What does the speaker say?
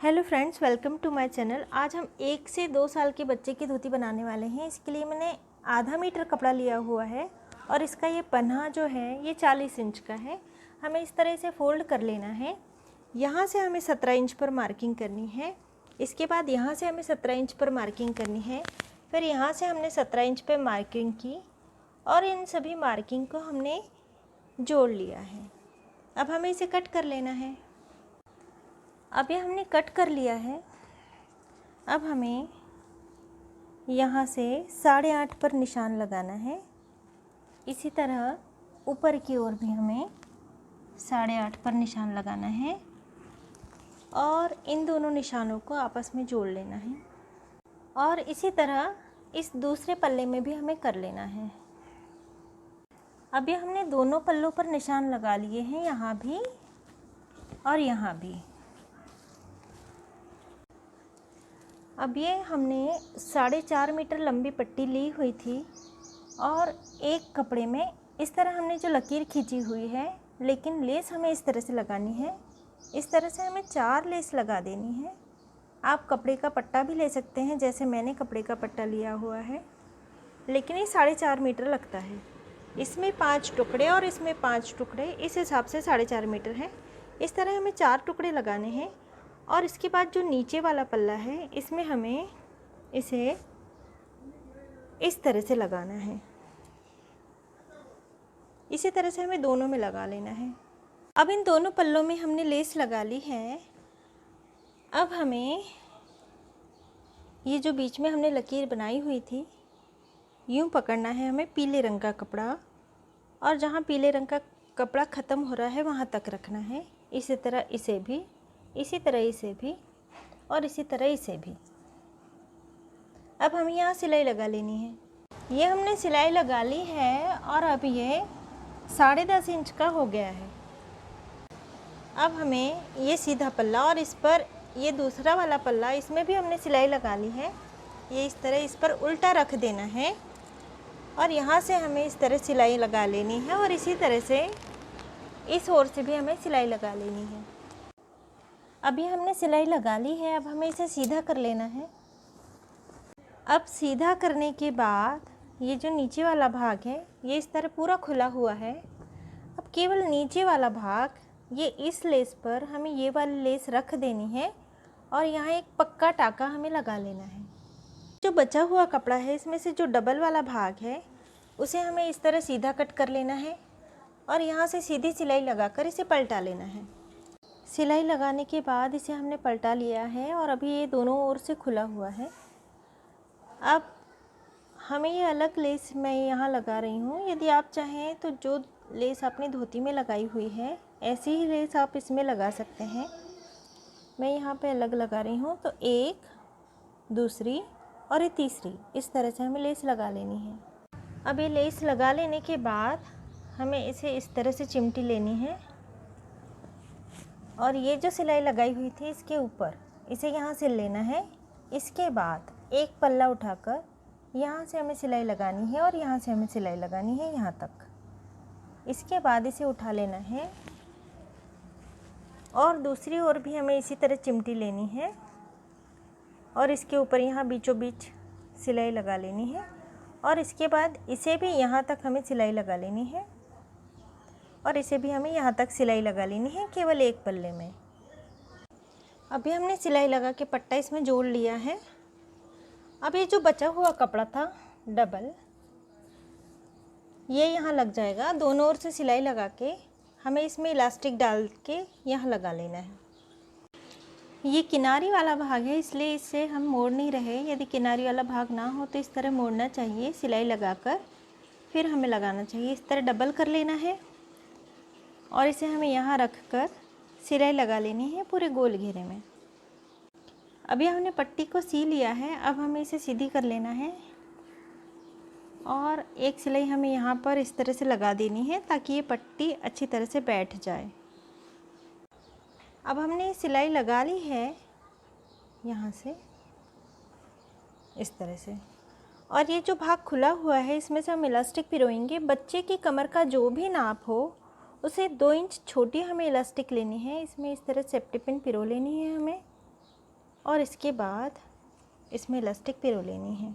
Hello friends, welcome to my channel. आज हम 1 से 2 साल के बच्चे की धोती बनाने वाले हैं। इसके लिए मैंने आधा मीटर कपड़ा लिया हुआ है और इसका ये पन्ना जो है ये 40 इंच का है। हमें इस तरह से फोल्ड कर लेना है। यहाँ से हमें 17 इंच पर मार्किंग करनी है। इसके बाद यहाँ से हमें 17 इंच पर मार्किंग करनी है। फिर यहाँ से हमने 17 इंच पर मार्किंग की और इन सभी मार्किंग को हमने जोड़ लिया है। अब हमें इसे कट कर लेना है। अब ये हमने कट कर लिया है। अब हमें यहाँ से 8.5 पर निशान लगाना है। इसी तरह ऊपर की ओर भी हमें 8.5 पर निशान लगाना है और इन दोनों निशानों को आपस में जोड़ लेना है। और इसी तरह इस दूसरे पल्ले में भी हमें कर लेना है। अब ये हमने दोनों पल्लों पर निशान लगा लिए हैं, यहाँ भी और यहाँ भी। अब ये हमने 4.5 मीटर लंबी पट्टी ली हुई थी और एक कपड़े में इस तरह हमने जो लकीर खींची हुई है, लेकिन लेस हमें इस तरह से लगानी है। इस तरह से हमें 4 लेस लगा देनी है। आप कपड़े का पट्टा भी ले सकते हैं, जैसे मैंने कपड़े का पट्टा लिया हुआ है, लेकिन ये 4.5 मीटर लगता है। इसमें 5 टुकड़े और इसमें 5 टुकड़े, इस हिसाब से 4.5 मीटर है। इस तरह हमें 4 टुकड़े लगाने हैं। और इसके बाद जो नीचे वाला पल्ला है, इसमें हमें इसे इस तरह से लगाना है। इसी तरह से हमें दोनों में लगा लेना है। अब इन दोनों पल्लों में हमने लेस लगा ली है। अब हमें ये जो बीच में हमने लकीर बनाई हुई थी, यूँ पकड़ना है हमें पीले रंग का कपड़ा, और जहाँ पीले रंग का कपड़ा ख़त्म हो रहा है वहाँ तक रखना है। इसी तरह इसे भी, इसी तरह इसे भी और इसी तरह इसे भी। अब हमें यहाँ सिलाई लगा लेनी है। ये हमने सिलाई लगा ली है और अब ये 10.5 इंच का हो गया है। अब हमें ये सीधा पल्ला और इस पर ये दूसरा वाला पल्ला, इसमें भी हमने सिलाई लगा ली है। ये इस तरह इस पर उल्टा रख देना है और यहाँ से हमें इस तरह सिलाई लगा लेनी है और इसी तरह से इस ओर से भी हमें सिलाई लगा लेनी है। अभी हमने सिलाई लगा ली है। अब हमें इसे सीधा कर लेना है। अब सीधा करने के बाद ये जो नीचे वाला भाग है, ये इस तरह पूरा खुला हुआ है। अब केवल नीचे वाला भाग, ये इस लेस पर हमें ये वाली लेस रख देनी है और यहाँ एक पक्का टाका हमें लगा लेना है। जो बचा हुआ कपड़ा है, इसमें से जो डबल वाला भाग है, उसे हमें इस तरह सीधा कट कर लेना है और यहाँ से सीधी सिलाई लगाकर इसे पलटा लेना है। सिलाई लगाने के बाद इसे हमने पलटा लिया है और अभी ये दोनों ओर से खुला हुआ है। अब हमें ये अलग लेस मैं यहाँ लगा रही हूँ। यदि आप चाहें तो जो लेस आपने धोती में लगाई हुई है, ऐसी ही लेस आप इसमें लगा सकते हैं। मैं यहाँ पे अलग लगा रही हूँ। तो एक, दूसरी और ये तीसरी, इस तरह से हमें लेस लगा लेनी है। अब ये लेस लगा लेने के बाद हमें इसे इस तरह से चिमटी लेनी है और ये जो सिलाई लगाई हुई थी इसके ऊपर इसे यहाँ से लेना है। इसके बाद एक पल्ला उठाकर यहाँ से हमें सिलाई लगानी है और यहाँ से हमें सिलाई लगानी है यहाँ तक। इसके बाद इसे उठा लेना है और दूसरी ओर भी हमें इसी तरह चिमटी लेनी है और इसके ऊपर यहाँ बीचों बीच सिलाई लगा लेनी है और इसके बाद इसे भी यहाँ तक हमें सिलाई लगा लेनी है और इसे भी हमें यहाँ तक सिलाई लगा लेनी है, केवल एक पल्ले में। अभी हमने सिलाई लगा के पट्टा इसमें जोड़ लिया है। अब ये जो बचा हुआ कपड़ा था डबल, ये यहाँ लग जाएगा। दोनों ओर से सिलाई लगा के हमें इसमें इलास्टिक डाल के यहाँ लगा लेना है। ये किनारी वाला भाग है, इसलिए इसे हम मोड़ नहीं रहे। यदि किनारी वाला भाग ना हो तो इस तरह मोड़ना चाहिए, सिलाई लगाकर फिर हमें लगाना चाहिए। इस तरह डबल कर लेना है और इसे हमें यहाँ रख कर सिलाई लगा लेनी है पूरे गोल घेरे में। अभी हमने पट्टी को सी लिया है। अब हमें इसे सीधी कर लेना है और एक सिलाई हमें यहाँ पर इस तरह से लगा देनी है ताकि ये पट्टी अच्छी तरह से बैठ जाए। अब हमने सिलाई लगा ली है यहाँ से इस तरह से, और ये जो भाग खुला हुआ है इसमें से हम इलास्टिक पिरोएंगे। बच्चे की कमर का जो भी नाप हो उसे 2 इंच छोटी हमें इलास्टिक लेनी है। इसमें इस तरह सेफ्टी पिन पिरो लेनी है हमें और इसके बाद इसमें इलास्टिक पिरो लेनी है।